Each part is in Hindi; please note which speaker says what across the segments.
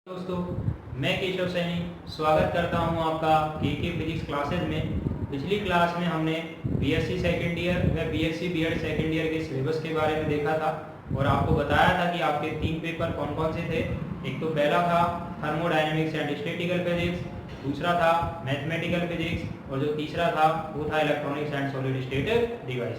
Speaker 1: दोस्तों, मैं केशव सैनी स्वागत करता हूं आपका के फिजिक्स क्लासेज में। पिछली क्लास में हमने बीएससी सेकेंड ईयर व बीएससी बीएड सेकेंड ईयर के सिलेबस के बारे में देखा था और आपको बताया था कि आपके 3 पेपर कौन कौन से थे। एक तो पहला था थर्मोडायनेमिक्स एंड स्टैटिकल फिजिक्स, दूसरा था मैथमेटिकल फिजिक्स और जो तीसरा था वो था electronics and solid state device.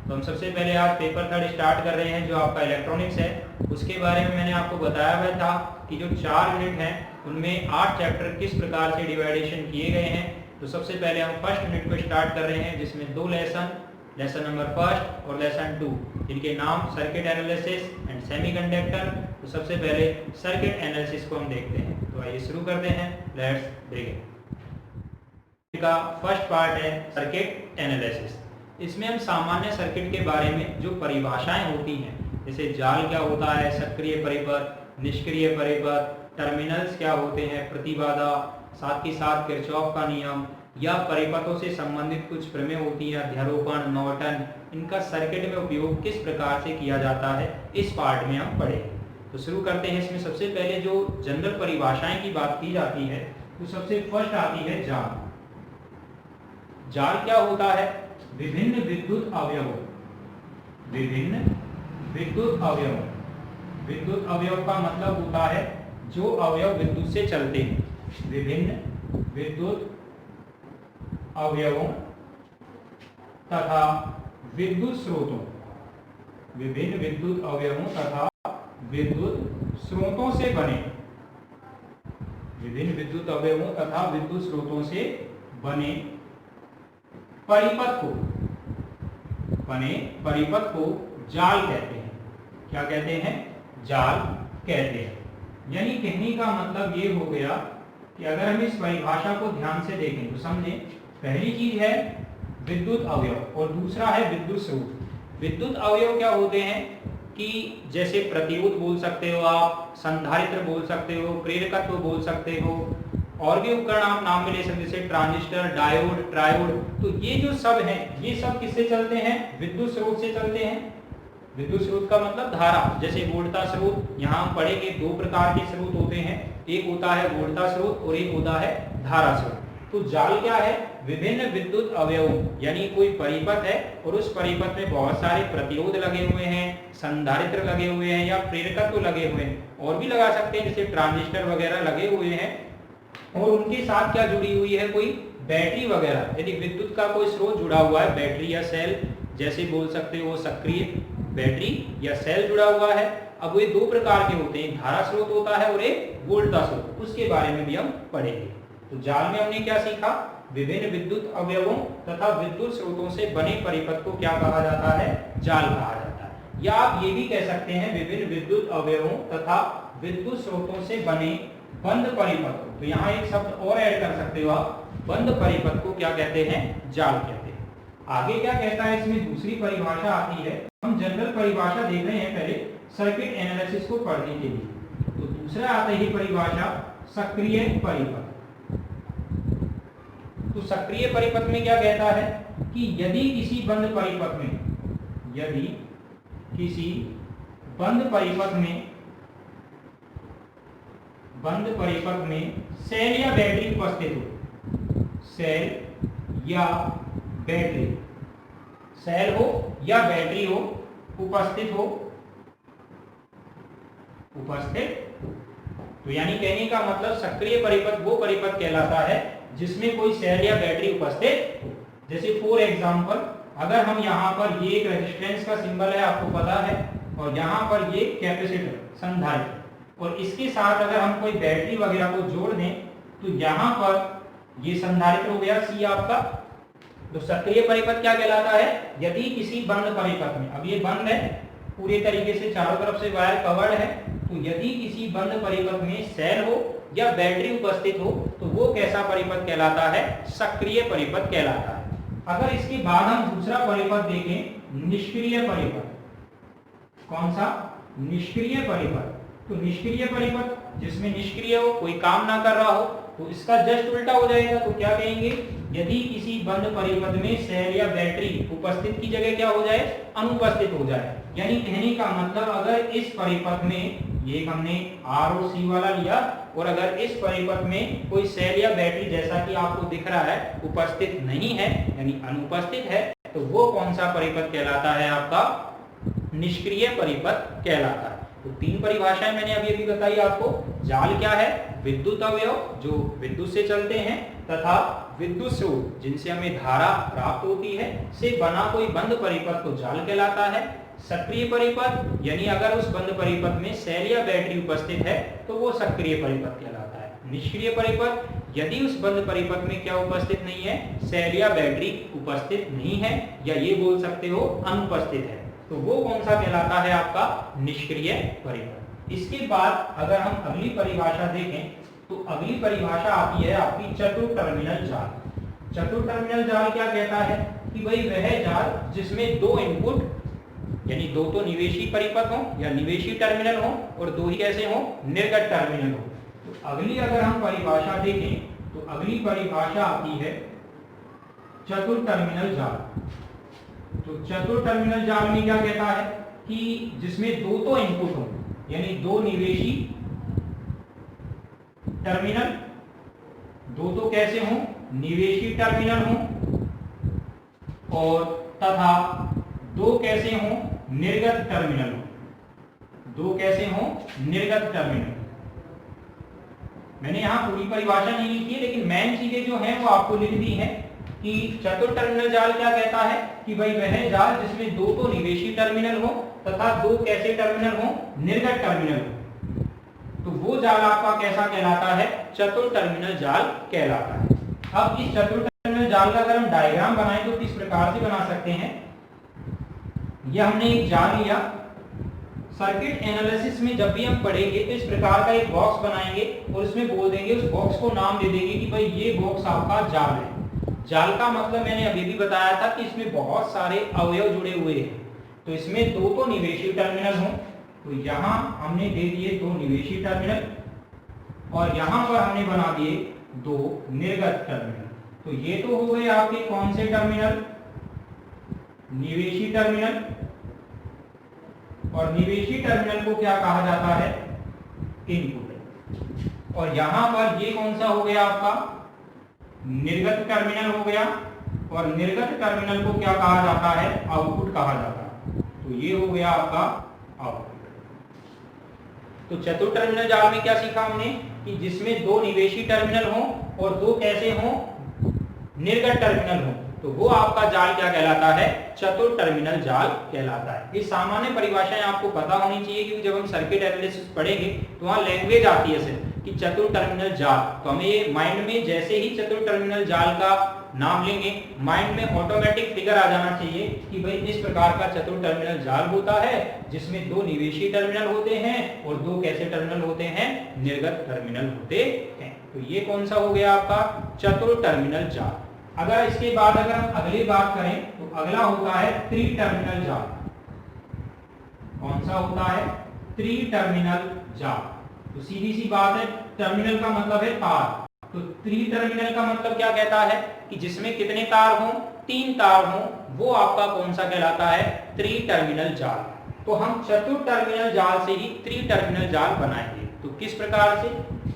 Speaker 1: तो हम सबसे पहले आज पेपर 3 स्टार्ट कर रहे हैं जो आपका इलेक्ट्रॉनिक्स है। उसके बारे में मैंने आपको बताया हुआ था कि जो 4 यूनिट हैं उनमें 8 चैप्टर किस प्रकार से डिवाइडेशन किए गए हैं। तो सबसे पहले हम फर्स्ट यूनिट को स्टार्ट कर रहे हैं जिसमें 2 लेसन नंबर फर्स्ट और लेसन 2 जिनके नाम सर्किट एनालिसिस एंड सेमीकंडक्टर। तो सबसे पहले सर्किट एनालिसिस को हम देखते हैं। तो आइए शुरू करते हैं, लेट्स बिगिन। का फर्स्ट पार्ट है सर्किट एनालिसिस। इसमें हम सामान्य सर्किट के बारे में जो परिभाषाएं होती हैं, जैसे जाल क्या होता है, सक्रिय परिपथ, निष्क्रिय परिपथ, टर्मिनल्स क्या होते हैं, प्रतिबाधा, साथ ही साथ किरचॉफ का नियम या परिपथों से संबंधित कुछ प्रमेय होती हैं, अध्यारोपण, नॉर्टन, इनका सर्किट में उपयोग किस प्रकार से किया जाता है, इस पार्ट में हम पढ़ेंगे। तो शुरू करते हैं। इसमें सबसे पहले जो जनरल परिभाषाएं की बात की जाती है तो सबसे फर्स्ट आती है जाल। जाल क्या होता है? विभिन्न विद्युत अवयवों, विभिन्न विद्युत अवयव। विद्युत अवयव का मतलब होता है जो अवयव विद्युत से चलते हैं। विभिन्न विद्युत अवयवों तथा विद्युत स्रोतों, विभिन्न विद्युत अवयवों तथा विद्युत स्रोतों से बने, विभिन्न विद्युत अवयवों तथा विद्युत स्रोतों से बने परिपथ को जाल कहते हैं। क्या कहते हैं? जाल कहते हैं। यानी कहने का मतलब ये हो गया कि अगर हम इस परिभाषा को ध्यान से देखें तो समझें, पहली चीज है विद्युत अवयव और दूसरा है विद्युत स्रोत। विद्युत अवयव क्या होते हैं कि जैसे प्रतिरोध बोल सकते हो आप, संधारित्र बोल सकते हो, प्रेरकत्व बोल सकते हो, और भी उपकरण आप नाम में ले सकते जैसे ट्रांजिस्टर, डायोड, ट्रायोड। तो ये जो सब हैं ये सब किससे चलते हैं? विद्युत स्रोत से चलते हैं। विद्युत स्रोत का मतलब धारा, जैसे वोल्टा स्रोत, यहाँ हम पढ़ेंगे 2 प्रकार के स्रोत होते हैं, एक होता है वोल्टा स्रोत और एक होता है धारा स्रोत। तो जाल क्या है? विभिन्न विद्युत अवयवों, यानी कोई परिपथ है और उस परिपथ में बहुत सारे प्रतिरोध लगे हुए हैं, संधारित्र लगे हुए हैं या प्रेरकत्व लगे हुए हैं, और भी लगा सकते हैं जैसे ट्रांजिस्टर वगैरह लगे हुए हैं, और उनके साथ क्या जुड़ी हुई है? कोई बैटरी वगैरह। यदि विद्युत का कोई स्रोत जुड़ा हुआ है, बैटरी या सेल जैसे बोल सकते हो, सक्रिय बैटरी या सेल जुड़ा हुआ है। अब वे 2 प्रकार के होते हैं, धारा स्रोत होता है और एक वोल्टा स्रोत, उसके बारे में भी हम पढ़ेंगे। तो जाल में हमने क्या सीखा? विभिन्न विद्युत अवयवों तथा विद्युत स्रोतों से बने परिपथ को क्या कहा जाता है? जाल कहा जाता है। या आप ये भी कह सकते हैं विभिन्न विद्युत अवयवों तथा विद्युत स्रोतों से बने बंद परिपथ को। तो यहाँ एक शब्द और ऐड कर सकते हो आप, बंद परिपथ को क्या कहते हैं? जाल कहते हैं। आगे क्या कहता है इसमें? दूसरी परिभाषा आती है। हम जनरल परिभाषा देख रहे हैं पहले सर्किट एनालिसिस को पढ़ने के लिए। तो दूसरा आता है परिभाषा सक्रिय परिपथ। तो सक्रिय परिपथ में क्या कहता है कि यदि किसी बंद परिपथ में, यदि किसी बंद परिपथ में सेल या बैटरी उपस्थित हो, सेल या बैटरी, सेल हो या बैटरी हो, उपस्थित हो, तो यानी कहने का मतलब सक्रिय परिपथ वो परिपथ कहलाता है जिसमें कोई सेल या बैटरी उपस्थित हो। जैसे फॉर एग्जांपल, अगर हम यहाँ पर ये एक रेजिस्टेंस का सिंबल है, आपको पता है, और यहाँ पर ये कैपेसिटर, संधारित्र, और इसके साथ अगर हम कोई बैटरी वगैरह को जोड़ दें तो यहाँ पर ये संधारित्र हो गया सी आपका। तो सक्रिय परिपथ क्या कहलाता है? यदि किसी बंद परिपथ में, अब ये बंद है, पूरे तरीके से चारों तरफ से वायर कवर्ड है, तो यदि किसी बंद परिपथ में सेल हो या बैटरी उपस्थित हो तो वो कैसा परिपथ कहलाता है? सक्रिय परिपथ कहलाता है। अगर इसके बाद हम दूसरा परिपथ देखें, निष्क्रिय परिपथ। कौन सा? निष्क्रिय परिपथ। तो निष्क्रिय परिपथ जिसमें निष्क्रिय हो, कोई काम ना कर रहा हो, तो इसका जस्ट उल्टा हो जाएगा। तो क्या कहेंगे? यदि किसी बंद परिपथ में सेल या बैटरी उपस्थित की जगह क्या हो जाए? अनुपस्थित हो जाए। यानी कहने का मतलब अगर इस परिपथ में ये एक हमने आर और सी वाला लिया, और अगर इस परिपथ में कोई सेल या बैटरी जैसा कि आपको दिख रहा है उपस्थित नहीं है यानी अनुपस्थित है, तो वो कौन सा परिपथ कहलाता है? आपका निष्क्रिय परिपथ कहलाता है। तो तीन परिभाषाएं मैंने अभी अभी बताई आपको। जाल क्या है? विद्युत अवयव जो विद्युत से चलते हैं तथा विद्युत स्रोत जिनसे हमें धारा प्राप्त होती है से बना कोई बंद परिपथ तो जाल कहलाता है। सक्रिय परिपथ यानी अगर उस बंद परिपथ में सेल या बैटरी उपस्थित है तो वो सक्रिय परिपथ कहलाता है। निष्क्रिय परिपथ यदि उस बंद परिपथ में क्या उपस्थित नहीं है? सेल या बैटरी उपस्थित नहीं है, या ये बोल सकते हो अनुपस्थित है, तो वो कौन सा कहलाता है? आपका निष्क्रिय परिपथ। इसके बाद अगर हम अगली परिभाषा देखें तो अगली परिभाषा आती है आपकी चतुर टर्मिनल जाल। चतुर टर्मिनल जाल क्या कहता है कि भाई वह जाल जिसमें दो इनपुट यानी दो तो निवेशी परिपथ हो या निवेशी टर्मिनल हो और दो ही कैसे हो? निर्गत टर्मिनल हो। तो अगली अगर हम परिभाषा देखें तो अगली परिभाषा आती है चतुर टर्मिनल जाल। तो चतुर टर्मिनल जाल में क्या कहता है कि जिसमें दो तो इनपुट हो यानी दो निवेशी टर्मिनल, दो तो कैसे हो? निवेशी टर्मिनल हो, और तथा दो कैसे हो? निर्गत टर्मिनल हो। दो कैसे हो? निर्गत टर्मिनल। मैंने यहां पूरी परिभाषा नहीं लिखी है, लेकिन मेन चीजें जो हैं वो आपको लिख दी हैं कि चतुर टर्मिनल जाल क्या कहता है कि भाई वह जाल जिसमें दो तो निवेशी टर्मिनल हो तथा दो कैसे टर्मिनल हो? निर्गत टर्मिनल हो, तो वो जाल आपका कैसा कहलाता है? चतुर टर्मिनल जाल कहलाता है। अब इस चतुर टर्मिनल जाल का अगर हम डायग्राम बनाएं तो किस प्रकार से बना सकते हैं? यह हमने एक जाल लिया, सर्किट एनालिसिस में जब भी हम पढ़ेंगे तो इस प्रकार का एक बॉक्स बनाएंगे और इसमें बोल देंगे, उस बॉक्स को नाम दे देंगे कि भाई ये बॉक्स आपका जाल है। जाल का मतलब मैंने अभी भी बताया था कि इसमें बहुत सारे अवयव जुड़े हुए हैं। तो इसमें दो तो निवेशी टर्मिनल हो, तो यहां हमने दे दिए दो निवेशी टर्मिनल और यहां पर हमने बना दिए दो निर्गत टर्मिनल। तो ये तो हो गए आपके कौन से टर्मिनल? निवेशी टर्मिनल। और निवेशी टर्मिनल को क्या कहा जाता है? इनपुट। और यहां पर ये कौन सा हो गया आपका? निर्गत टर्मिनल हो गया, और निर्गत टर्मिनल को क्या कहा जाता है? आउटपुट कहा जाता है। तो ये हो गया आपका आउटपुट। तो चतुर टर्मिनल जाल में क्या सीखा हमने कि जिसमें दो निवेशी टर्मिनल हो और दो कैसे हो? निर्गत टर्मिनल हो, तो वो आपका जाल क्या कहलाता है? चतुर टर्मिनल जाल कहलाता है। ये सामान्य परिभाषाएं आपको पता होनी चाहिए, क्योंकि जब हम सर्किट एनालिसिस पढ़ेंगे तो वहां लैंग्वेज आती है सिर्फ कि चतुर टर्मिनल जाल, तो हमें ये माइंड में जैसे ही चतुर टर्मिनल जाल का नाम लेंगे माइंड में ऑटोमेटिक फिगर आ जाना चाहिए कि भाई इस प्रकार का चतुर टर्मिनल जाल होता है जिसमें दो निवेशी टर्मिनल होते हैं और दो कैसे टर्मिनल होते हैं? निर्गत टर्मिनल होते हैं। तो ये कौन सा हो गया आपका? चतुर टर्मिनल जाल। अगर इसके बाद अगर हम अगली बात करें तो अगला होता है त्रि-टर्मिनल जाल। कौन सा होता है? त्रि-टर्मिनल जाल। तो सीधी सी बात है, टर्मिनल का मतलब है तार, तो त्रि-टर्मिनल का मतलब क्या कहता है कि जिसमें कितने तार हों? तीन तार हों, वो आपका कौन सा कहलाता है? त्रि-टर्मिनल जाल। तो हम चतुर टर्मिनल जाल से ही त्रि-टर्मिनल जाल बनाएंगे। तो किस प्रकार से?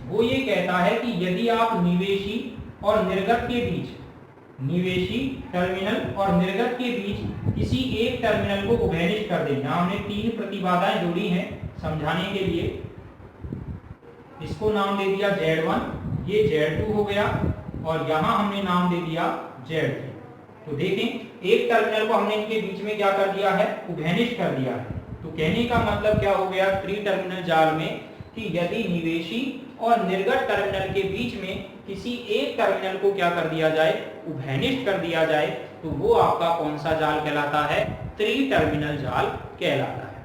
Speaker 1: वो ये कहता है कि यदि आप निवेशी और निर्गत के बीच, निवेशी टर्मिनल और निर्गत के बीच किसी एक टर्मिनल को उभयनिष्ठ कर दें। यहां हमने तीन प्रतिबाधाएं जोड़ी हैं समझाने के लिए। इसको नाम दे दिया Z1, ये Z2 हो गया, और यहां हमने नाम दे दिया Z3। तो देखें एक टर्मिनल को हमने इनके बीच में क्या कर दिया है? उभयनिष्ठ कर दिया है। तो कहने का मतलब क्या हो गया त्रि-टर्मिनल जाल में कि यदि निवेशी और निर्गत टर्मिनल के बीच में किसी एक टर्मिनल को क्या कर दिया जाए? उभयनिष्ठ कर दिया जाए, तो वो आपका कौन सा जाल कहलाता है? त्रि-टर्मिनल जाल कहलाता है।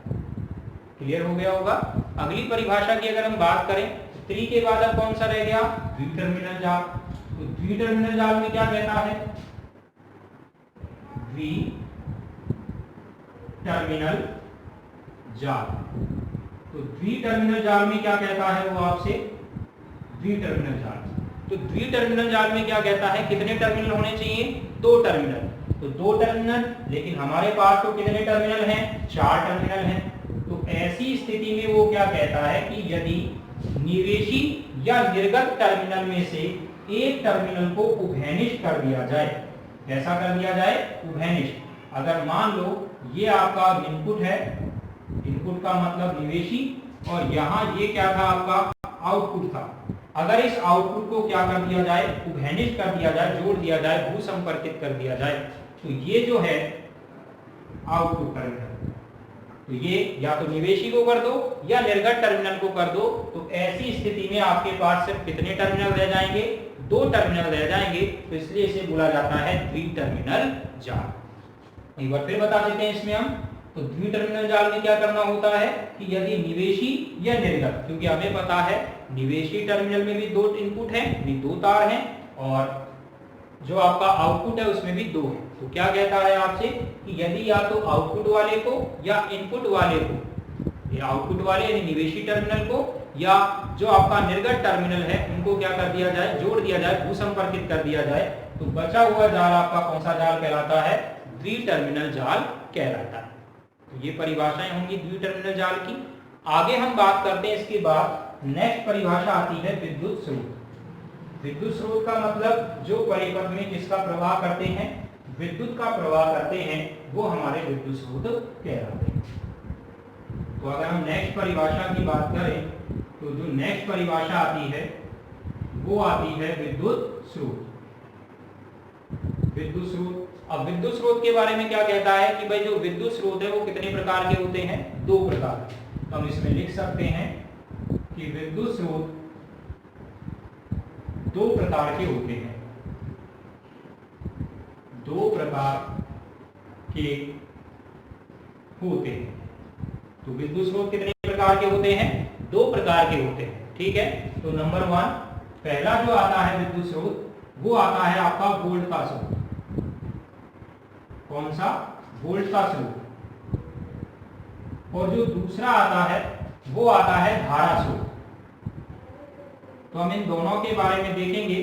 Speaker 1: क्लियर हो गया होगा। अगली परिभाषा की अगर हम बात करें, त्रि के बाद अब कौन सा रह गया? द्वि-टर्मिनल जाल। तो द्वि-टर्मिनल जाल में क्या कहता है? द्वि-टर्मिनल जाल। तो द्वि-टर्मिनल जाल में क्या कहता है वो आपसे? द्वि-टर्मिनल जाल। तो द्वि-टर्मिनल जाल में क्या कहता है? कितने टर्मिनल होने चाहिए? दो टर्मिनल। तो दो टर्मिनल, लेकिन हमारे पास तो कितने टर्मिनल हैं? चार टर्मिनल हैं। तो तो ऐसी स्थिति में वो क्या कहता है कि यदि निवेशी या निर्गत टर्मिनल में से एक टर्मिनल को उभयनिष्ठ कर दिया जाए, कैसा कर दिया जाए, उभयनिष्ठ। अगर मान लो ये आपका इनपुट है, इनपुट का मतलब निवेशी, और यहाँ ये क्या था, आपका आउटपुट था। अगर इस आउटपुट को क्या कर दिया जाए, उभयनिष्ठ कर दिया जाए, जोड़ दिया जाए, भू संपर्कित कर दिया जाए, तो ये जो है आउटपुट टर्मिनल, तो ये या तो निवेशी को कर दो या निर्गत टर्मिनल को कर दो, तो ऐसी स्थिति में आपके पास सिर्फ कितने टर्मिनल रह जाएंगे, 2 टर्मिनल रह जाएंगे। तो इसलिए इसे बोला जाता है द्विटर्मिनल जाल। एक बार फिर बता देते हैं इसमें हम, तो द्विटर्मिनल जाल में क्या करना होता है कि यदि निवेशी या निर्गत, क्योंकि हमें पता है निवेशी टर्मिनल में भी 2 इनपुट हैं, 2 तार हैं, और जो आपका आउटपुट है उसमें भी 2 है। तो क्या कहता है आपसे कि यदि या तो आउटपुट वाले को या इनपुट वाले को, ये आउटपुट वाले यानी निवेशी टर्मिनल को या जो आपका निर्गत टर्मिनल है उनको क्या कर दिया जाए, जोड़ दिया जाए, भू संपर्कित कर दिया जाए, तो बचा हुआ जाल आपका कौन सा जाल कहलाता है, द्विटर्मिनल जाल कहलाता है। तो ये परिभाषाएं होंगी द्विटर्मिनल जाल की। आगे हम बात करते हैं, इसके बाद नेक्स्ट परिभाषा आती है विद्युत स्रोत। विद्युत स्रोत का मतलब जो परिपथ में जिसका प्रवाह करते हैं, विद्युत का प्रवाह करते हैं, वो हमारे विद्युत स्रोत कहलाते हैं। तो अगर हम नेक्स्ट परिभाषा की बात करें, तो जो नेक्स्ट परिभाषा आती है वो आती है विद्युत स्रोत। विद्युत स्रोत, अब विद्युत स्रोत के बारे में क्या कहता है कि भाई जो विद्युत स्रोत है वो कितने प्रकार के होते हैं, 2 प्रकार। तो हम इसमें लिख सकते हैं कि विद्युत स्रोत 2 प्रकार के होते हैं, 2 प्रकार के होते हैं। तो विद्युत स्रोत कितने प्रकार के होते हैं, 2 प्रकार के होते हैं, ठीक है। तो नंबर 1 पहला जो आता है विद्युत स्रोत, वो आता है आपका वोल्ट का स्रोत। कौन सा, वोल्ट का स्रोत। और जो दूसरा आता है वो आता है धारा स्रोत। तो हम इन दोनों के बारे में देखेंगे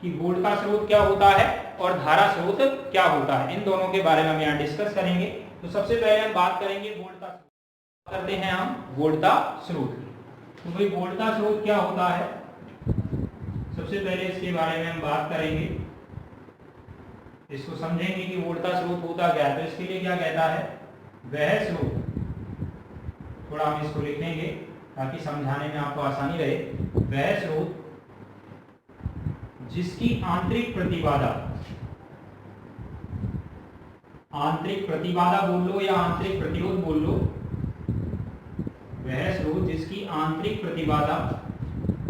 Speaker 1: कि वोल्ट का स्रोत क्या होता है और धारा स्रोत क्या होता है, इन दोनों के बारे में हम यहाँ डिस्कस करेंगे। तो सबसे पहले हम बात करेंगे वोल्ट का स्रोत। करते हैं हम वोल्ट का स्रोत की। तो भाई वोल्ट का स्रोत क्या होता है, सबसे पहले इसके बारे में हम बात करेंगे, इसको समझेंगे कि वोल्ट का स्रोत होता क्या है। तो इसके लिए क्या कहता है, वह स्रोत, थोड़ा हम इसको लिख लेंगे ताकि समझाने में आपको आसानी रहे। वह स्रोत जिसकी आंतरिक प्रतिबाधा, आंतरिक प्रतिबाधा बोल लो या आंतरिक प्रतिरोध बोल लो, वह स्रोत जिसकी आंतरिक प्रतिबाधा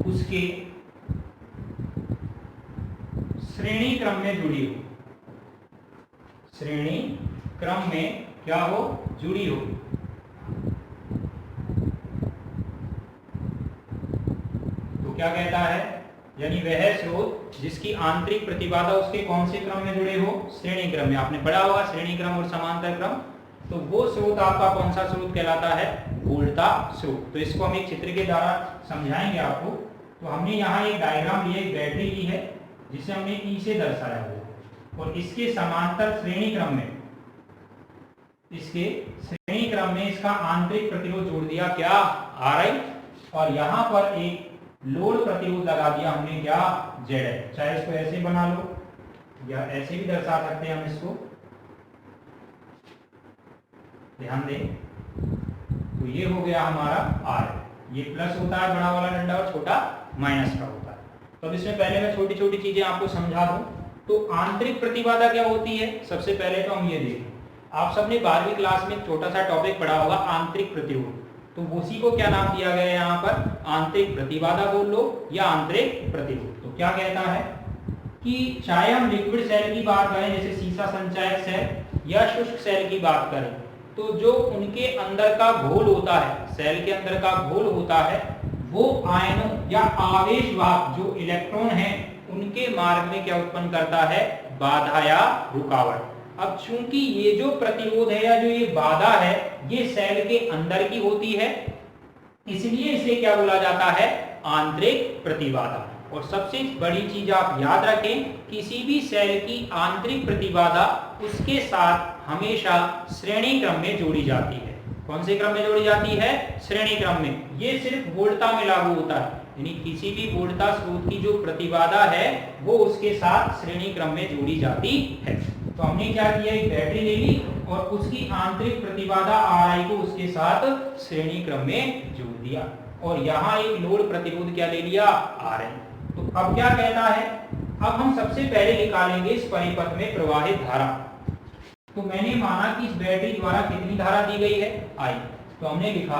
Speaker 1: उसके श्रेणी क्रम में जुड़ी हो, श्रेणी क्रम में क्या हो, जुड़ी हो। तो क्या कहता है, यानी वह स्रोत जिसकी आंतरिक प्रतिबाधा उसके कौन से क्रम में जुड़े हो, श्रेणी क्रम में। आपने पढ़ा होगा श्रेणी क्रम और समांतर क्रम। तो वो स्रोत आपका कौन सा स्रोत कहलाता है, वोल्ट का स्रोत। तो इसको हम एक चित्र के द्वारा समझाएंगे आपको। तो हमने यहाँ एक डायग्राम लिया, एक बैटरी ली है जिसे हमने ई से दर्शाया हुआ, और इसके समांतर श्रेणी क्रम में, इसके श्रेणी क्रम में इसका आंतरिक प्रतिरोध जोड़ दिया, क्या, Ri, और यहाँ पर एक लोड प्रतिरोध लगा दिया हमने, क्या, Zl। चाहे इसको ऐसे बना लो या ऐसे भी दर्शा सकते हैं हम इसको, ध्यान दें। तो ये हो गया हमारा R, ये प्लस होता है बड़ा वाला डंडा और छोटा माइनस का होता है। तो अब इसमें पहले मैं छोटी छोटी चीजें आपको समझा दूं। तो आंतरिक प्रतिबाधा क्या होती है, सबसे पहले तो हम ये देखें। आप सबने 12वीं क्लास में छोटा सा टॉपिक पढ़ा होगा, आंतरिक प्रतिरोध। तो उसी को क्या नाम दिया गया है यहाँ पर, आंतरिक प्रतिबाधा बोल लो या आंतरिक प्रतिरोध। तो क्या कहता है कि चाहे हम लिक्विड सेल की बात करें, जैसे सीसा संचायक सेल या शुष्क सेल की बात करें, तो जो उनके अंदर का घोल होता है, सेल के अंदर का घोल होता है, वो आयनों या आवेश वाहक जो इलेक्ट्रॉन हैं उनके मार्ग में क्या उत्पन्न करता है, बाधा या रुकावट। अब चूंकि ये जो प्रतिरोध है या जो ये बाधा है ये सेल के अंदर की होती है, इसलिए इसे क्या बोला जाता है, आंतरिक प्रतिबाधा। और सबसे बड़ी चीज आप याद रखें, किसी भी सेल की आंतरिक प्रतिबाधा उसके साथ हमेशा श्रेणी क्रम में जोड़ी जाती है। कौन से क्रम में जोड़ी जाती है? श्रेणी क्रम में। ये सिर्फ वोल्टता में लागू होता है, यानी किसी भी वोल्टता स्रोत की जो प्रतिबाधा है वो उसके साथ श्रेणी क्रम में जोड़ी जाती है। तो हमने क्या किया, एक बैटरी ले ली और उसकी आंतरिक प्रतिबाधा Ri को उसके साथ श्रेणी क्रम में जोड़ दिया, और यहाँ एक लोड प्रतिरोध क्या ले लिया, RL। तो अब क्या कहता है, अब हम सबसे पहले निकालेंगे इस परिपथ में प्रवाहित धारा। तो मैंने माना कि इस बैटरी द्वारा कितनी धारा दी गई है, I। तो हमने लिखा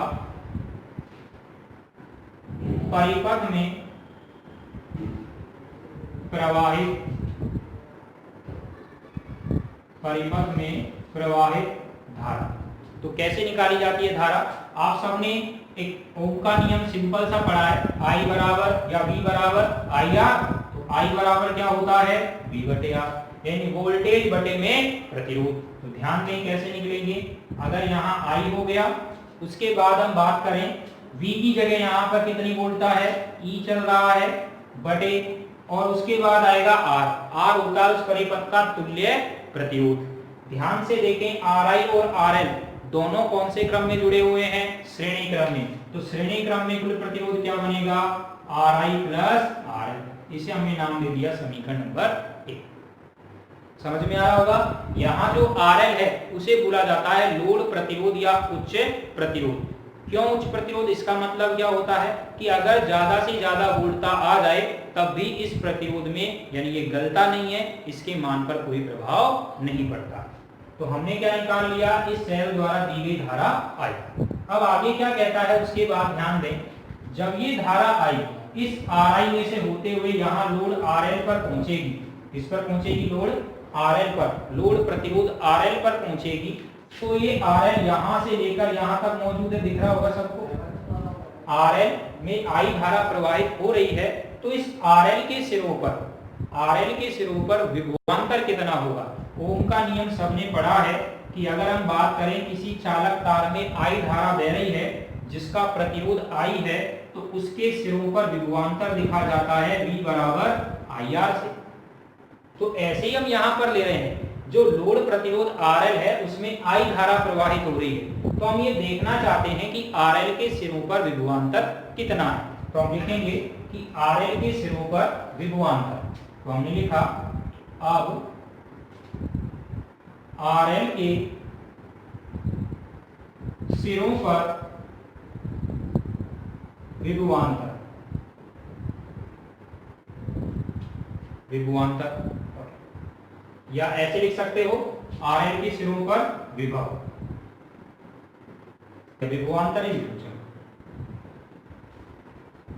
Speaker 1: परिपथ में प्रवाहित धारा। तो कैसे निकाली जाती है धारा? आप सबने एक ओम का नियम सिंपल सा पढ़ा है, I बराबर या V बराबर IR। तो I बराबर क्या होता है, V बटे R, यानी वोल्टेज बटे में प्रतिरोध। तो ध्यान दें कैसे निकलेंगे, अगर यहाँ I हो गया, उसके बाद हम बात करें V की जगह यहाँ पर कितनी वोल्टता है, E चल रहा है बटे, और उसके बाद आएगा R होता है उस परिपथ का तुल्य प्रतिरोध। ध्यान से देखें Ri और RL दोनों कौन से क्रम में जुड़े हुए हैं, श्रेणी क्रम में। तो श्रेणी क्रम में कुल प्रतिरोध क्या बनेगा, Ri प्लस RL। इसे हमने नाम दे दिया समीकरण नंबर 1। समझ में आ रहा होगा। यहाँ जो RL है उसे बोला जाता है लोड प्रतिरोध या उच्च प्रतिरोध। क्यों उच्च प्रतिरोध? इसका मतलब क्या होता है कि अगर ज्यादा से ज्यादा वोल्टता आ जाए तब भी इस प्रतिरोध में, यानी ये गलता नहीं है, इसके मान पर कोई प्रभाव नहीं पड़ता। तो हमने क्या निकाल लिया, इस सेल द्वारा दी गई धारा आई। अब आगे क्या कहता है, उसके बाद ध्यान दें, जब ये धारा आई इस Ri में से होते हुए यहाँ लोड RL पर पहुंचेगी, इस पर पहुंचेगी लोड RL पर, लोड प्रतिरोध RL पर पहुंचेगी, तो ये RL यहाँ से लेकर यहाँ तक मौजूद है, दिख रहा होगा सबको। RL में I धारा प्रवाहित हो रही है, तो इस RL के सिरों पर विभवांतर कितना होगा। ओम का नियम सबने पढ़ा है कि अगर हम बात करें किसी चालक तार में I धारा बह रही है जिसका प्रतिरोध I है, तो उसके सिरों पर विभवांतर लिखा जाता है V बराबर IR से। तो ऐसे ही हम यहाँ पर ले रहे हैं, जो लोड प्रतिरोध RL है उसमें I धारा प्रवाहित हो रही है, तो हम ये देखना चाहते हैं कि RL के सिरों पर विभवांतर कितना है। तो हम लिखेंगे कि RL के सिरों पर विभवांतर, तो हमने लिखा अब RL के सिरों पर विभवांतर, या ऐसे लिख सकते हो RL के सिरों पर विभव, विभवांतर ही लिखो,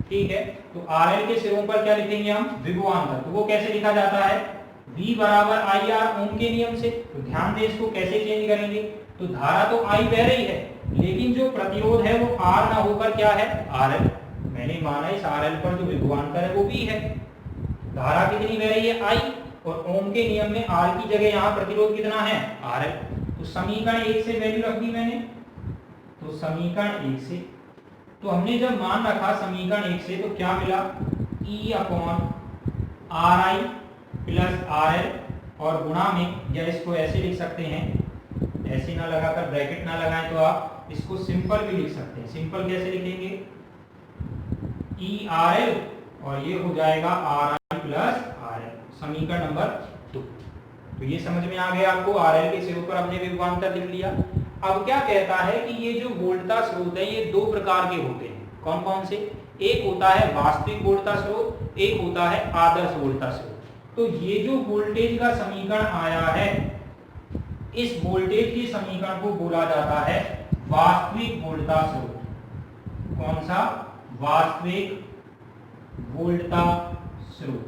Speaker 1: ठीक है। तो RL के सिरों पर क्या लिखेंगे हम, विभवांतर। तो वो कैसे लिखा जाता है, V बराबर IR ओम के नियम से। तो ध्यान दें इसको कैसे चेंज करेंगे, तो धारा तो I बह रही है, लेकिन जो प्रतिरोध है वो R ना होकर क्या है, RL। मैंने माना इस RL पर जो विभवांतर है वो V है। धारा कितनी बह रही है, I, और ओम के नियम में R की जगह यहाँ प्रतिरोध कितना है, RL। तो समीकरण 1 से वैल्यू रख दी मैंने, तो समीकरण 1 से, तो हमने जब मान रखा समीकरण 1 से, तो क्या मिला, E upon RI plus RL, और गुणा में, या इसको ऐसे लिख सकते हैं, ऐसे ना लगाकर ब्रैकेट ना लगाएं तो आप इसको सिंपल भी लिख सकते हैं। सिंपल कैसे लिखेंगे, ERL, और ये हो जाएगा RI प्लस RL, समीकरण नंबर 2। तो ये समझ में आ गया आपको, RL के सिरों पर हमने विभवांतर लिख लिया। अब क्या कहता है कि ये जो वोल्टता स्रोत है ये दो प्रकार के होते हैं। कौन कौन से, एक होता है वास्तविक वोल्टता स्रोत, एक होता है आदर्श वोल्टता स्रोत। तो ये जो वोल्टेज का समीकरण आया है, इस वोल्टेज के समीकरण को बोला जाता है वास्तविक वोल्टता स्रोत। कौन सा, वास्तविक वोल्टता स्रोत,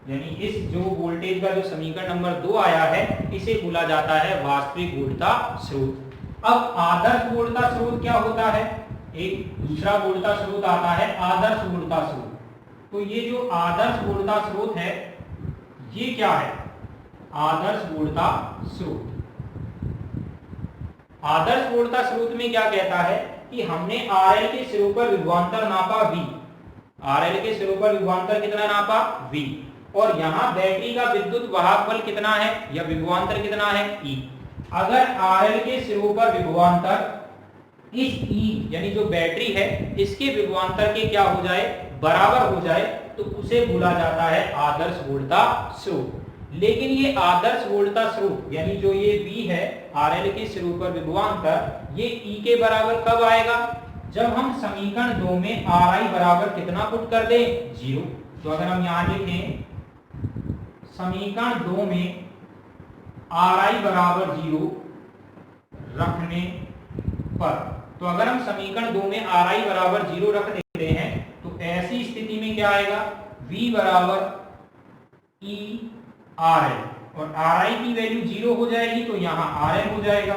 Speaker 1: यानी इस जो वोल्टेज का जो समीकरण नंबर 2 आया है इसे बोला जाता है वास्तविक वोल्टता स्रोत। अब आदर्श वोल्टता स्रोत क्या होता है, एक दूसरा वोल्टता स्रोत आता है आदर्श वोल्टता स्रोत। तो ये जो आदर्श वोल्टता स्रोत है ये क्या है, आदर्श वोल्टता स्रोत। आदर्श वोल्टता स्रोत में क्या कहता है कि हमने RL के सिरों पर विभवांतर नापा V, RL के सिरों पर विभवांतर कितना नापा, V, और यहाँ बैटरी का विद्युत वाहक बल कितना है या विभवांतर कितना है, E। अगर RL के सिरों पर विभवांतर इस E यानी जो बैटरी है इसके विभवांतर के क्या हो जाए, बराबर हो जाए, तो उसे बोला जाता है आदर्श वोल्टा स्रोत। लेकिन ये आदर्श वोल्टा स्रोत यानी जो ये V है RL के सिरों पर विभवांतर, ये E के बराबर कब आएगा, जब हम समीकरण 2 में Ri बराबर कितना पुट कर दें, 0। तो अगर हम यहां लिखें समीकरण 2 में Ri बराबर 0 रखने पर, तो अगर हम समीकरण 2 में Ri बराबर 0 रख देते हैं तो ऐसी स्थिति में क्या आएगा, V बराबर E RL, और Ri की वैल्यू 0 हो जाएगी तो यहाँ RL हो जाएगा,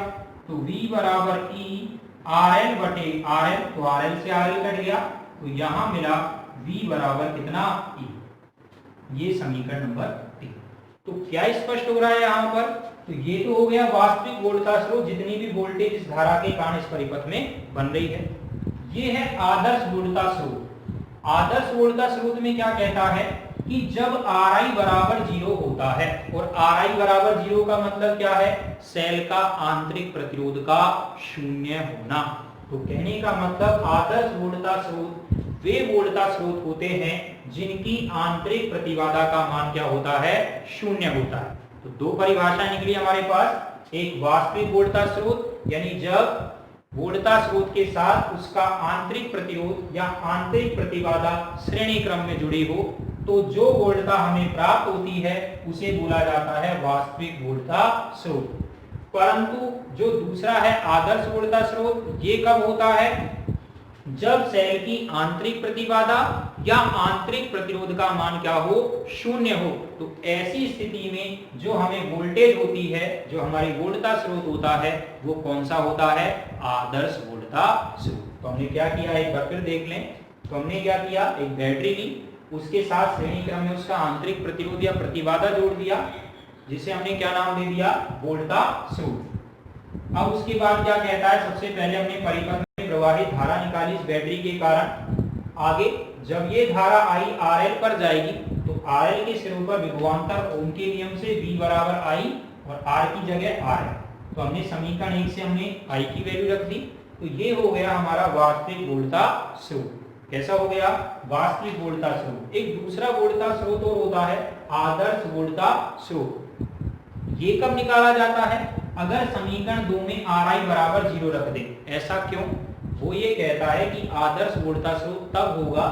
Speaker 1: तो V बराबर E RL बटे RL, तो RL से RL कट गया, तो यहाँ मिला V बराबर कितना, E। ये समीकरण नंबर 3। तो क्या स्पष्ट हो रहा है यहाँ पर, तो ये तो हो गया वास्तविक वोल्टा स्रोत, जितनी भी वोल्टेज इस धारा के कारण इस परिपथ में बन रही है। ये है आदर्श वोल्टा स्रोत। आदर्श वोल्टा स्रोत में क्या कहता है कि जब Ri बराबर 0 होता है, और Ri बराबर 0 का मतलब क्या है, सेल का आंतरिक प्रतिरोध का शून्य होना। तो कहने का मतलब आदर्श वोल्टा स्रोत वे वोल्टा स्रोत होते हैं जिनकी आंतरिक प्रतिबाधा का मान क्या होता है, शून्य होता है। तो दो परिभाषाएं निकली हमारे पास, एक वास्तविक वोल्टा स्रोत यानी जब वोल्टा स्रोत के साथ उसका आंतरिक प्रतिरोध या आंतरिक प्रतिबाधा श्रेणी क्रम में जुड़ी हो, तो जो वोल्टता हमें प्राप्त होती है उसे बोला जाता है वास्तविक वोल्टा स्रोत। परंतु जो दूसरा है आदर्श वोल्टा स्रोत, ये कब होता है, जब सेल की आंतरिक प्रतिबाधा या आंतरिक प्रतिरोध का मान क्या हो, शून्य हो। तो ऐसी स्थिति में जो हमें वोल्टेज होती है, जो हमारी वोल्टा स्रोत होता है, वो कौन सा होता है, आदर्श वोल्टा स्रोत। तो हमने क्या किया, एक बार फिर देख लें। तो हमने क्या किया, एक बैटरी ली, उसके साथ श्रेणी क्रम में उसका आंतरिक प्रतिरोध या प्रतिबाधा जोड़ दिया, जिसे हमने क्या नाम दे दिया, वोल्टा स्रोत। अब उसके बाद क्या कहता है, सबसे पहले हमने परिपथ में प्रवाहित धारा निकाली इस बैटरी के कारण। आगे जब ये धारा आई RL पर जाएगी तो RL के सिरों पर विभवांतर ओम के नियम से V बराबर I और R की जगह R है। तो हमने समीकरण 1 से हमने I की वैल्यू रख दी। तो ये हो गया हमारा वास्तविक वोल्टा स्रोत। कैसा हो गया, वास्तविक वोल्टा स्रोत। एक दूसरा वोल्टा स्रोत और होता है आदर्श वोल्टा स्रोत। ये कब निकाला जाता है, अगर समीकरण 2 में Ri बराबर 0 रख दे। ऐसा क्यों, वो ये कहता है कि आदर्श वोल्टा स्रोत तब होगा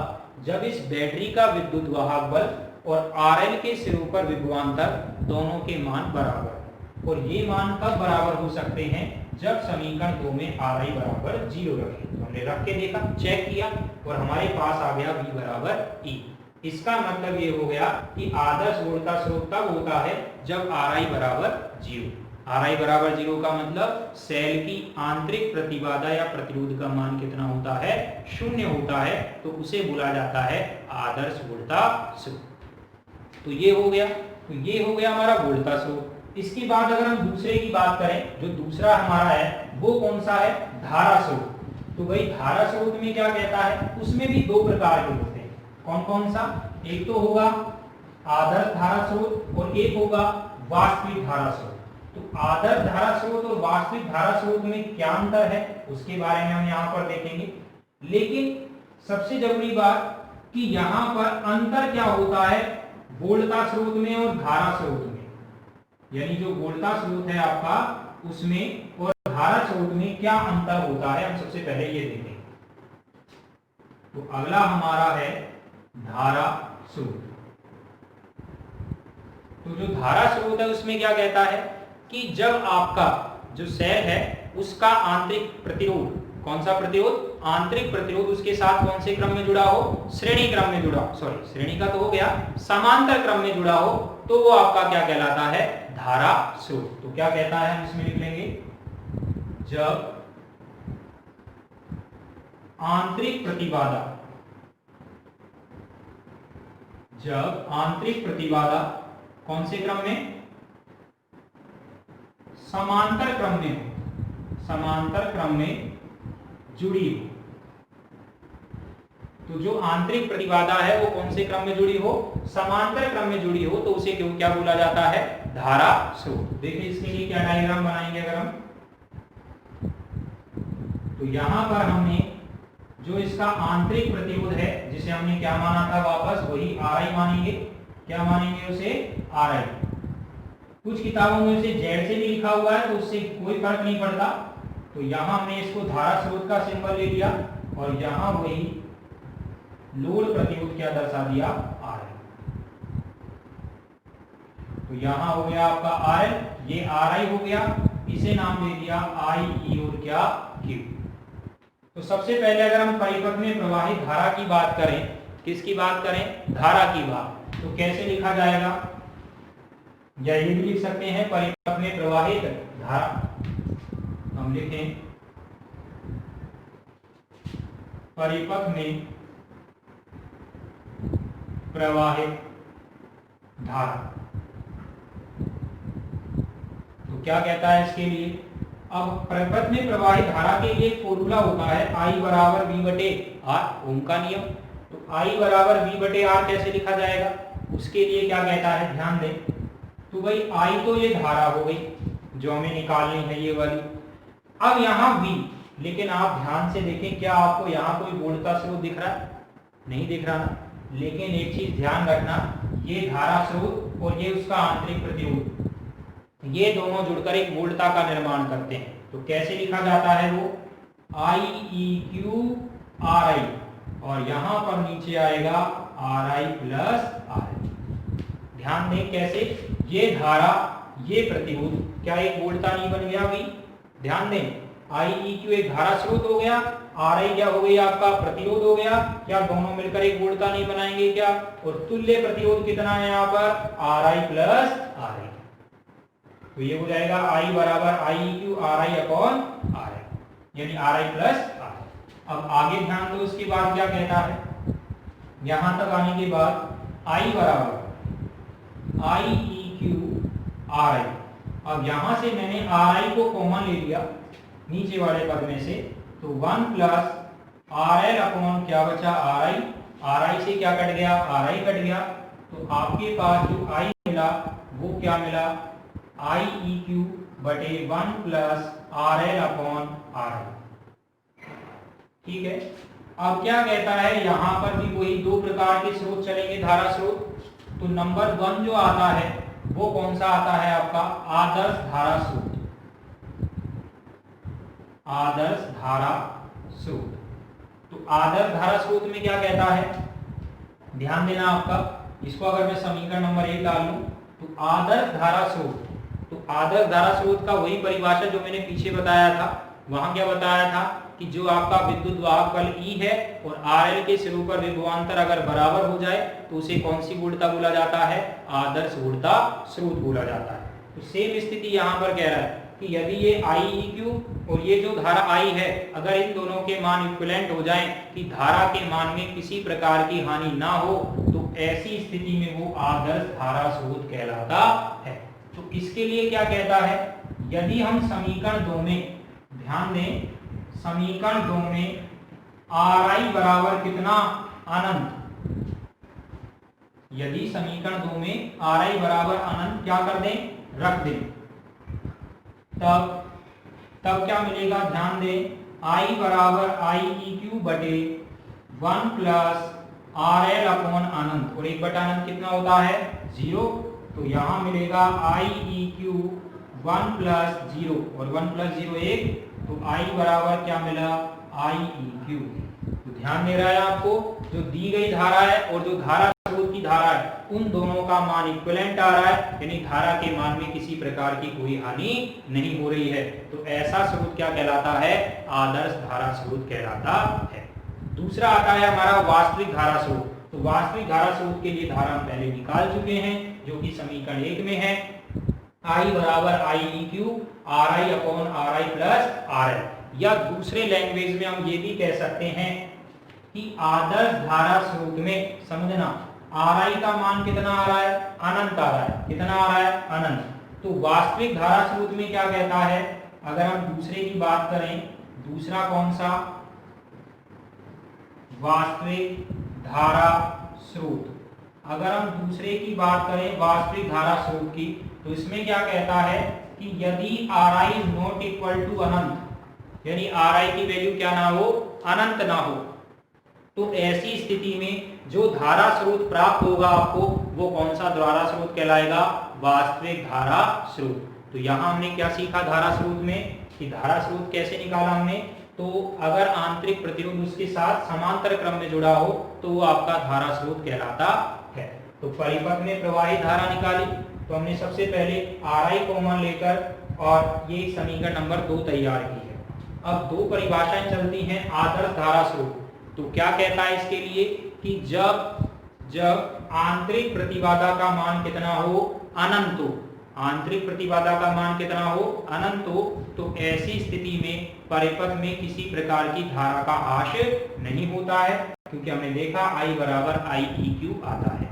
Speaker 1: जब इस बैटरी का विद्युत वाहक बल और RL के सिरों पर विभवांतर दोनों के मान बराबर। और ये मान कब बराबर हो सकते हैं, जब समीकरण 2 में Ri बराबर 0 रखें। तो हमने रख के देखा, चेक किया, और हमारे पास आ गया V बराबर E। इसका मतलब ये हो गया कि आदर्श वोल्टा स्रोत तब होता है जब Ri बराबर 0। Ri बराबर 0 का मतलब सेल की आंतरिक प्रतिबाधा या प्रतिरोध का मान कितना होता है, शून्य होता है। तो उसे बोला जाता है आदर्श वोल्टा स्रोत। तो ये हो गया, तो ये हो गया हमारा वोल्टा स्रोत। इसके बाद अगर हम दूसरे की बात करें, जो दूसरा हमारा है वो कौन सा है, धारा स्रोत। तो भाई धारा स्रोत में क्या कहता है, उसमें भी दो प्रकार के होते हैं। कौन कौन सा, एक तो होगा आदर्श धारा स्रोत और एक होगा वास्तविक धारा स्रोत। तो आदर्श धारा स्रोत और वास्तविक धारा स्रोत में क्या अंतर है, उसके बारे में हम यहाँ पर देखेंगे। लेकिन सबसे जरूरी बात कि यहाँ पर अंतर क्या होता है वोल्टा स्रोत में और धारा स्रोत में, यानी जो वोल्टा स्रोत है आपका उसमें और धारा स्रोत में क्या अंतर होता है, हम सबसे पहले ये देखेंगे। तो अगला हमारा है धारा स्रोत। तो जो धारा स्रोत है उसमें क्या कहता है कि जब आपका जो सेल है उसका आंतरिक प्रतिरोध, कौन सा प्रतिरोध, आंतरिक प्रतिरोध उसके साथ कौन से क्रम में जुड़ा हो, श्रेणी क्रम में जुड़ा, सॉरी श्रेणी का तो हो गया, समांतर क्रम में जुड़ा हो, तो वो आपका क्या कहलाता है, धारा स्रोत। तो क्या कहता है, हम इसमें लिख लेंगे, जब आंतरिक प्रतिबाधा, जब आंतरिक प्रतिबाधा कौन से क्रम में, समांतर क्रम में हो, समांतर क्रम में जुड़ी हो, तो जो आंतरिक प्रतिबाधा है वो कौन से क्रम में जुड़ी हो, समांतर क्रम में जुड़ी हो, तो उसे क्यों क्या बोला जाता है, धारा स्रोत। देखिए इसके लिए क्या डायग्राम बनाएंगे अगर हम, तो यहां पर हमने जो इसका आंतरिक प्रतिरोध है जिसे हमने क्या माना था, वापस वही Ri मानेंगे। क्या मानेंगे उसे, Ri। कुछ किताबों में उसे Z से भी लिखा हुआ है तो उससे कोई फर्क नहीं पड़ता। तो यहां हमने इसको धारा स्रोत का सिंबल ले लिया और यहां वही लोड प्रतिरोध क्या दर्शा दिया, Ri। तो यहां हो गया आपका RL, ये Ri हो गया, इसे नाम दे दिया I, E और क्या Q। तो सबसे पहले अगर हम परिपथ में प्रवाहित धारा की बात करें, किसकी बात करें, धारा की बात, तो कैसे लिखा जाएगा, या ये भी लिख सकते हैं परिपथ में प्रवाहित धारा। हम लिखें परिपथ में प्रवाहित धारा। तो क्या कहता है इसके लिए, अब परिपथ में प्रवाहित धारा के लिए एक फॉर्मूला होता है I बराबर V बटे R, ओम का नियम। तो I बराबर V बटे R कैसे लिखा जाएगा, उसके लिए क्या कहता है, ध्यान दें। तो भाई I तो ये धारा हो गई जो हमें निकालनी है, ये वाली। अब यहाँ V, लेकिन आप ध्यान से देखें, क्या आपको यहाँ कोई वोल्टता स्रोत दिख रहा है, नहीं दिख रहा ना। लेकिन एक चीज ध्यान रखना, ये धारा स्रोत और ये उसका आंतरिक प्रतिरोध, ये दोनों जुड़कर एक वोल्टता का निर्माण करते हैं। तो कैसे लिखा जाता है वो, IEQ RI, और यहां पर नीचे आएगा RI प्लस RI। ध्यान दें कैसे, ये धारा ये प्रतिरोध क्या एक वोल्टता नहीं बन गया भी, ध्यान दें। IEQ एक धारा स्रोत हो गया, RI क्या हो गई आपका प्रतिरोध हो गया, क्या दोनों मिलकर एक वोल्टता नहीं बनाएंगे क्या। और तुल्य प्रतिरोध कितना है यहाँ पर, RI प्लस RI। तो ये हो जाएगा I बराबर IEQ RI अपॉन RI, यानी RI प्लस RI। अब आगे ध्यान दो, उसके बाद क्या कहता है, यहां तक आने के बाद I बराबर IEQ RI। अब यहां से मैंने RI को कॉमन ले लिया नीचे वाले पद में से, तो 1 प्लस RL अपॉन क्या बचा, RI। RI से क्या कट गया, RI कट गया। तो आपके पास जो I मिला वो क्या मिला, IEQ बटे 1 प्लस RL अपॉन RI। ठीक है। अब क्या कहता है, यहां पर भी वही दो प्रकार के स्रोत चलेंगे, धारा स्रोत। तो नंबर 1 जो आता है वो कौन सा आता है आपका, आदर्श धारा स्रोत। आदर्श धारा स्रोत। तो आदर्श धारा स्रोत में क्या कहता है, ध्यान देना आपका, इसको अगर मैं समीकरण नंबर 1 डाल लूं, तो आदर्श धारा स्रोत, तो आदर्श धारा स्रोत का वही परिभाषा जो मैंने पीछे बताया था। वहां क्या बताया था कि जो आपका विद्युत वाहक बल E है और RL के सिरों पर विभवांतर अगर बराबर हो जाए तो उसे कौन सी वोल्टता बोला जाता है, आदर्श वोल्टता स्रोत बोला जाता है। तो सेम स्थिति यहाँ पर कह रहा है कि यदि ये IEQ और ये जो धारा I है, अगर इन दोनों के मान इक्विवेलेंट हो जाएं कि धारा के मान में किसी प्रकार की हानि ना हो, तो ऐसी स्थिति में वो आदर्श धारा स्रोत कहलाता है। तो इसके लिए क्या कहता है, यदि हम समीकरण 2 में, ध्यान दें, समीकरण 2 में RI बराबर कितना, अनंत, यदि समीकरण 2 में RI बराबर अनंत क्या कर दें, रख दें, तब क्या मिलेगा, ध्यान दें, I बराबर IEQ बटे 1 प्लस RL अपॉन अनंत, और 1 बटा अनंत कितना होता है, 0। तो यहां मिलेगा IEQ 1 प्लस 0, और 1 प्लस 0 1, तो I बराबर क्या मिला, IEQ। तो ध्यान दे रहा है आपको, जो दी गई धारा है और जो धारा स्रोत की धारा है, उन दोनों का मान इक्विवेलेंट आ रहा है, यानी धारा के मान में किसी प्रकार की कोई हानि नहीं हो रही है। तो ऐसा स्रोत क्या कहलाता है, आदर्श धारा स्रोत कहलाता है। दूसरा आता है हमारा वास्तविक धारा स्रोत। तो वास्तविक धारा स्रोत के लिए धारा हम पहले निकाल चुके हैं, जो कि समीकरण 1 में है, I बराबर IEQ RI upon RI plus RL। या दूसरे लैंग्वेज में हम ये भी कह सकते हैं कि आदर्श धारा स्रोत में, समझना, RI का मान कितना आ रहा है, अनंत आ रहा है, कितना आ रहा है, अनंत। तो वास्तविक धारा स्रोत में क्या कहता है, अगर हम दूसरे की बात करें, दूसरा कौन सा, वास्तविक धारा स्रोत। अगर हम दूसरे की बात करें वास्तविक धारा स्रोत की, तो इसमें क्या कहता है कि यदि Ri is not equal to अनंत, यानी Ri की वैल्यू क्या ना हो, अनंत ना हो, तो ऐसी स्थिति में जो धारा स्रोत प्राप्त होगा आपको, वो कौन सा धारा स्रोत कहलाएगा, वास्तविक धारा स्रोत। तो यहाँ हमने क्या सीखा धारा स्रोत में, कि धारा स्रोत कैसे निकाला हमने, तो अगर आंतरिक प्रतिरोध उसके साथ समांतर क्रम में जुड़ा हो तो वो आपका धारा स्रोत कहलाता है। तो परिपथ में प्रवाहित धारा निकाली, तो हमने सबसे पहले Ri कॉमन लेकर और ये समीकरण नंबर 2 तैयार की है। अब दो परिभाषाएं चलती हैं आदर्श धारा स्रोत। तो क्या कहता है इसके लिए कि जब आंतरिक प्रतिबाधा का मान कितना हो, अनंत हो, आंतरिक प्रतिबाधा का मान कितना हो, अनंत हो, तो ऐसी स्थिति में परिपथ में किसी प्रकार की धारा का ह्रास नहीं होता है, क्योंकि हमने देखा I बराबर IEQ आता है।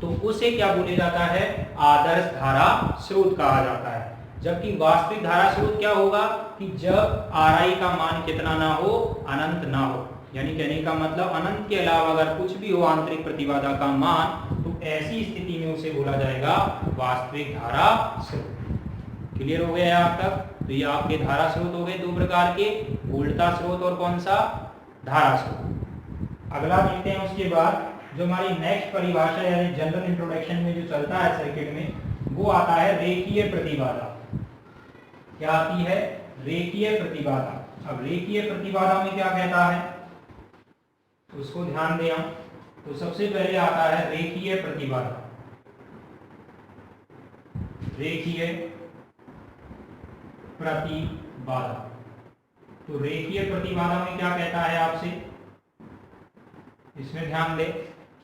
Speaker 1: तो उसे क्या बोले जाता है, आदर्श धारा स्रोत कहा जाता है। जबकि वास्तविक धारा स्रोत क्या होगा कि जब Ri का मान कितना ना हो, अनंत ना हो, यानी कहने का मतलब अनंत के अलावा अगर कुछ भी हो आंतरिक प्रतिबाधा का मान, तो ऐसी स्थिति में उसे बोला जाएगा वास्तविक धारा स्रोत। क्लियर हो गया यहाँ तक। तो ये आपके धारा स्रोत हो गए दो प्रकार के, वोल्टा स्रोत और कौन सा, धारा स्रोत। अगला देखते हैं उसके बाद जो हमारी नेक्स्ट परिभाषा यानी जनरल इंट्रोडक्शन में जो चलता है सर्किट में, वो आता है रेखीय प्रतिबाधा। क्या आती है, रेखीय प्रतिबाधा। अब रेखीय प्रतिबाधा में क्या कहता है, उसको ध्यान दें हम। तो सबसे पहले आता है रेखीय प्रतिबाधा। रेखीय प्रतिबाधा, तो रेखीय प्रतिबाधा में क्या कहता है आपसे, इसमें ध्यान दें।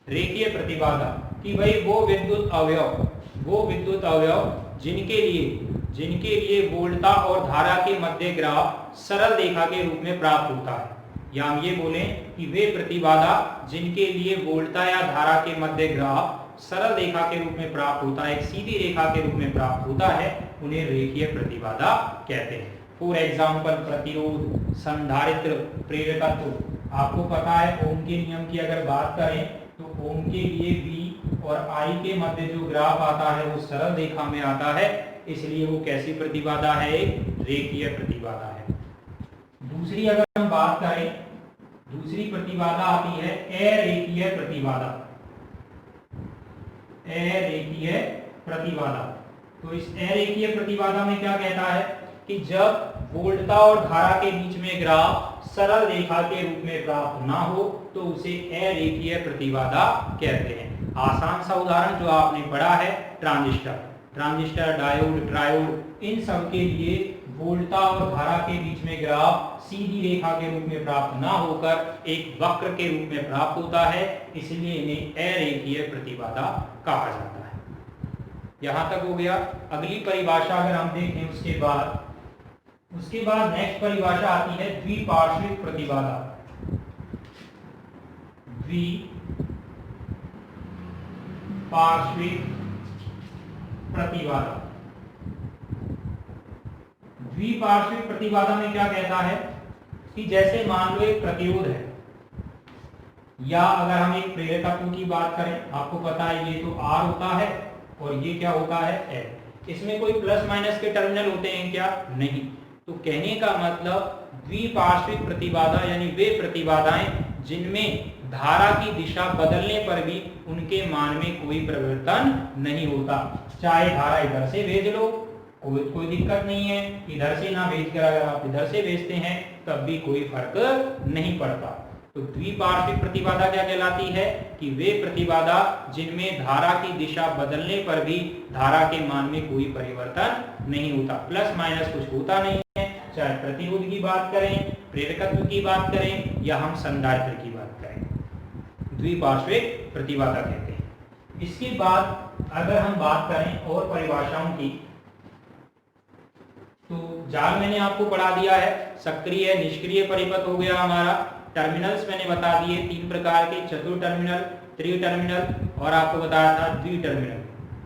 Speaker 1: रेखीय प्रतिबाधा कि भाई वो विद्युत अवयव जिनके लिए वोल्टा और धारा के मध्य ग्राफ सरल रेखा के रूप में प्राप्त होता है, या हम ये बोलें कि वे प्रतिबाधा जिनके लिए वोल्टा या धारा के मध्य ग्राफ सरल रेखा के रूप में प्राप्त होता है, एक सीधी रेखा के रूप में प्राप्त होता है, उन्हें रेखीय प्रतिबाधा कहते हैं। फॉर एग्जाम्पल प्रतिरोध, संधारित्र, प्रेरकत्व। आपको पता है ओम के नियम की अगर बात करें तो ओम के लिए V और I के मध्य जो ग्राफ आता है वो सरल रेखा में आता है, इसलिए वो कैसी प्रतिबाधा है, एक रेखीय प्रतिबाधा है। दूसरी अगर हम बात करें, दूसरी प्रतिबाधा आती है अरेखीय प्रतिबाधा। अरेखीय प्रतिबाधा, तो इस अरेखीय प्रतिबाधा में क्या कहता है कि जब वोल्टा और धारा के बीच में ग्राफ सरल रेखा के रूप में प्राप्त ना हो तो उसे अरेखीय प्रतिबाधा कहते हैं। आसान सा उदाहरण जो आपने पढ़ा है, ट्रांजिस्टर, डायोड, ट्रायोड, इन सब के लिए वोल्टा और धारा के बीच में ग्राफ सीधी रेखा के रूप में प्राप्त ना होकर एक वक्र के रूप में प्राप्त होता है, इसलिए इन्हें अरेखीय प्रतिबाधा कहा जाता है। यहां तक हो गया। अगली परिभाषा अगर हम देखें उसके बाद नेक्स्ट परिभाषा आती है द्विपार्श्विक प्रतिबाधा। द्विपार्श्विक प्रतिबाधा। द्विपार्श्विक प्रतिबाधा में क्या कहता है कि जैसे मान लो एक प्रतिरोध है, या अगर हम एक प्रेरकत्व की बात करें, आपको पता है ये तो R होता है और ये क्या होता है L। इसमें कोई प्लस माइनस के टर्मिनल होते हैं क्या, नहीं। तो कहने का मतलब द्विपार्श्विक प्रतिबाधा यानी वे प्रतिबाधाएं जिनमें धारा की दिशा बदलने पर भी उनके मान में कोई परिवर्तन नहीं होता। चाहे धारा इधर से भेज लो, कोई दिक्कत नहीं है, इधर से ना भेजकर अगर आप इधर से भेजते हैं तब भी कोई फर्क नहीं पड़ता। तो द्विपार्श्विक प्रतिबाधा क्या कहलाती है कि वे प्रतिबाधा जिनमें धारा की दिशा बदलने पर भी धारा के मान में कोई परिवर्तन नहीं होता, प्लस माइनस कुछ होता नहीं है। चाहे प्रतिरोध की बात करें, प्रेरकत्व की बात करें, या हम संधारित्र की बात करें, द्विपार्श्विक प्रतिबाधा कहते हैं। इसके बाद अगर हम बात करें और परिभाषाओं की, तो जाल मैंने आपको पढ़ा दिया है, सक्रिय निष्क्रिय परिपथ हो गया हमारा। टर्मिनल्स मैंने बता दिए तीन प्रकार के, चतुर टर्मिनल, त्रि टर्मिनल, और आपको बताया था द्विटर्मिनल।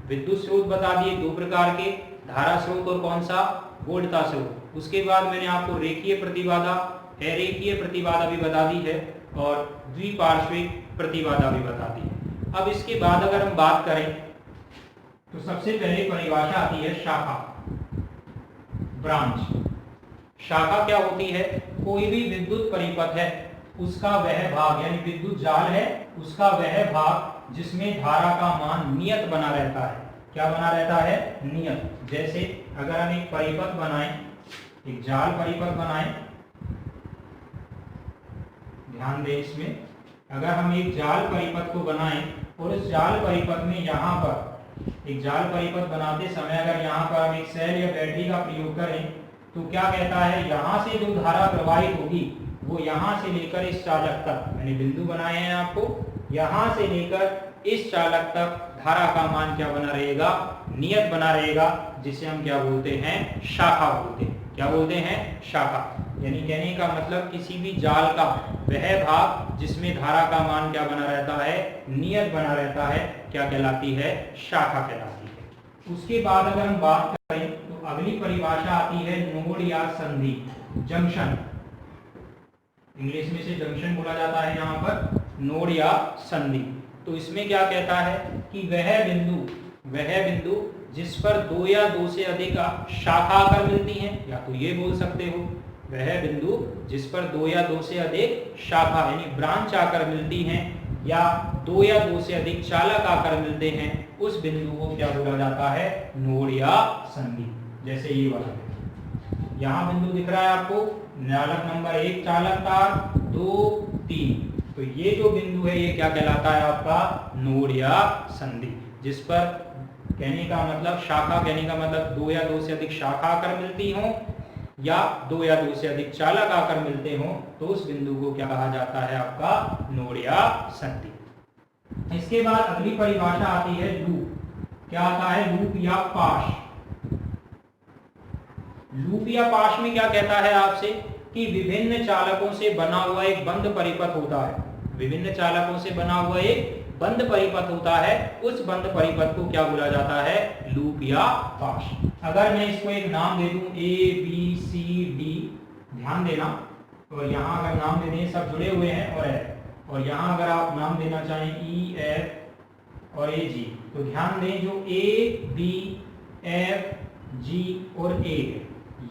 Speaker 1: विद्युत स्रोत बता दिए दो प्रकार के, धारा स्रोत और कौन सा, वोल्टा स्रोत। उसके बाद मैंने आपको रेखीय प्रतिबाधा, अरेखीय प्रतिबाधा भी बता दी है, और द्विपार्श्विक प्रतिबाधा भी बताती है। अब इसके बाद अगर हम बात करें तो सबसे पहले परिभाषा आती है शाखा, ब्रांच। शाखा क्या होती है? कोई भी विद्युत परिपथ है उसका वह भाग, यानी विद्युत जाल है उसका वह भाग जिसमें धारा का मान नियत बना रहता है। क्या बना रहता है? नियत। जैसे अगर हम एक परिपथ बनाएं, एक जाल परिपथ बनाएं, ध्यान दें इसमें, अगर हम एक जाल परिपथ को बनाएं और इस जाल परिपथ में यहाँ पर एक जाल परिपथ बनाते समय अगर यहाँ पर हम एक सेल या बैटरी का प्रयोग करें तो क्या कहता है? यहाँ से जो धारा प्रवाहित होगी वो यहाँ से लेकर इस चालक तक, मैंने बिंदु बनाए हैं आपको, यहाँ से लेकर इस चालक तक धारा का मान क्या बना रहेगा? नियत बना रहेगा, जिसे हम क्या बोलते हैं? शाखा बोलते हैं। क्या बोलते हैं? शाखा। यानी कहने का मतलब किसी भी जाल का वह भाग जिसमें धारा का मान क्या बना रहता है? नियत बना रहता है, क्या कहलाती है? शाखा कहलाती है। उसके बाद अगर हम बात करें तो अगली परिभाषा आती है नोड या संधि, जंक्शन। इंग्लिश में से जंक्शन बोला जाता है यहाँ पर, नोड या संधि। तो इसमें क्या कहता है कि वह बिंदु जिस पर दो या दो से अधिक शाखा आकर मिलती हैं, या तो ये बोल सकते हो वह बिंदु जिस पर दो या दो से अधिक शाखा यानी ब्रांच आकर मिलती हैं, या दो या दो से अधिक चालक आकर मिलते हैं, उस बिंदु को क्या बोला जाता है? नोड या संधि। जैसे ये वाला बिंदु, यहाँ बिंदु दिख रहा है आपको, चालक नंबर 1 चालक तार 2 3, तो ये जो बिंदु है ये क्या कहलाता है? आपका नोड या संधि। जिस पर कहने का मतलब शाखा, कहने का मतलब दो या दो से अधिक शाखा आकर मिलती हो या दो या दो से अधिक चालक आकर मिलते हो, तो उस बिंदु को क्या कहा जाता है? आपका नोड या संधि। इसके बाद अगली परिभाषा आती है लूप। क्या आता है? लूप या पाश। लूप या पाश में क्या कहता है आपसे कि विभिन्न चालकों से बना हुआ एक बंद परिपथ होता है, विभिन्न चालकों से बना हुआ एक बंद परिपथ होता है, उस बंद परिपथ को क्या बोला जाता है? लूप या पाश। अगर मैं इसको एक नाम दे दूं A B C D, ध्यान देना, और यहाँ अगर नाम दे दें, सब जुड़े हुए हैं, और यहाँ अगर आप नाम देना चाहें E F और A G, तो ध्यान दें जो A B F G और A,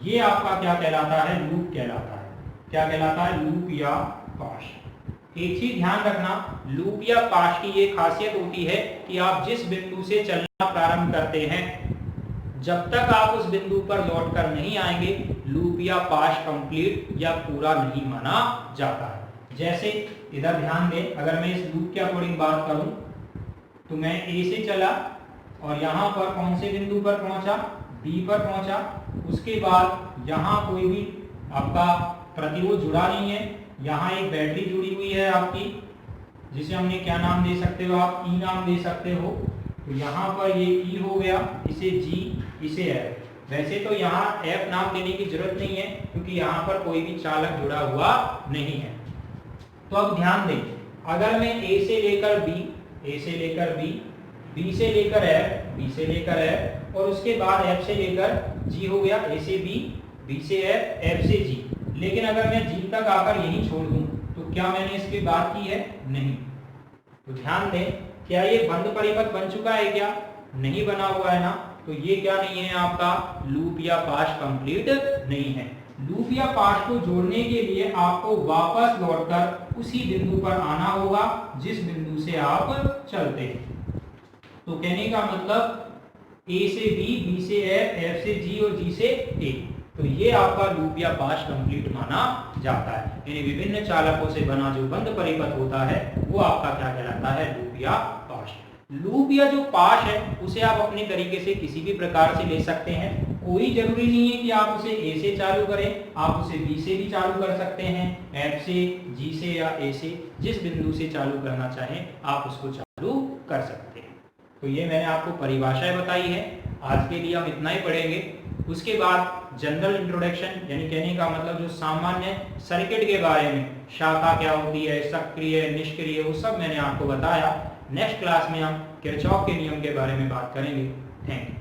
Speaker 1: ये आपका क्या कहलाता है? लूप कहलाता है। क्या कहलाता है? लूप या पाश। एक चीज ध्यान रखना, लूप या पाश की ये खासियत होती है कि आप जिस बिंदु से चलना प्रारंभ करते हैं, जब तक आप उस बिंदु पर लौट कर नहीं आएंगे, लूप या पाश कंप्लीट या पूरा नहीं माना जाता है। जैसे इधर ध्यान दें, अगर मैं इस लूप के अकॉर्डिंग बात करूं तो मैं A से चला और यहाँ पर कौन से बिंदु पर पहुंचा? B पर पहुंचा। उसके बाद यहाँ कोई भी आपका प्रतिरोध जुड़ा नहीं है, यहाँ एक बैटरी जुड़ी हुई है आपकी, जिसे हमने क्या नाम दे सकते हो? आप E नाम दे सकते हो। तो यहाँ पर ये E हो गया, इसे G, इसे F। वैसे तो यहाँ F नाम देने की जरूरत नहीं है क्योंकि यहाँ पर कोई भी चालक जुड़ा हुआ नहीं है। तो अब ध्यान दें, अगर मैं A से लेकर B, A से लेकर B, B से लेकर F, B से लेकर F, और उसके बाद F से लेकर G हो गया, A से B, B से F, F से G। लेकिन अगर मैं G तक आकर यहीं छोड़ दूं तो क्या मैंने इसकी बात की है? नहीं। तो ध्यान दें, क्या ये बंद परिपथ बन चुका है? क्या नहीं बना हुआ है ना? तो ये क्या नहीं है? आपका लूप या पाश कंप्लीट नहीं है। लूप या पाश को जोड़ने के लिए आपको वापस लौटकर उसी बिंदु पर आना होगा जिस बिंदु से आप चलते हैं। तो कहने का मतलब A से B, B से F, F से G और G से A, तो ये आपका लूप या पाश कंप्लीट माना जाता है। यानी विभिन्न चालकों से बना जो बंद परिपथ होता है वो आपका क्या कहलाता है? लूप या पाश। लूप या जो पाश है उसे आप अपने तरीके से किसी भी प्रकार से ले सकते हैं। कोई जरूरी नहीं है कि आप उसे A से चालू करें, आप उसे B से भी चालू कर सकते हैं, F से, G से या A से, जिस बिंदु से चालू करना चाहें आप उसको चालू कर सकते हैं। तो ये मैंने आपको परिभाषाएं बताई है। आज के लिए हम इतना ही पढ़ेंगे। उसके बाद जनरल इंट्रोडक्शन, यानी कहने का मतलब जो सामान्य सर्किट के बारे में, शाखा क्या होती है, सक्रिय, निष्क्रिय, वो सब मैंने आपको बताया। नेक्स्ट क्लास में हम किरचॉफ के नियम के बारे में बात करेंगे। Thank you.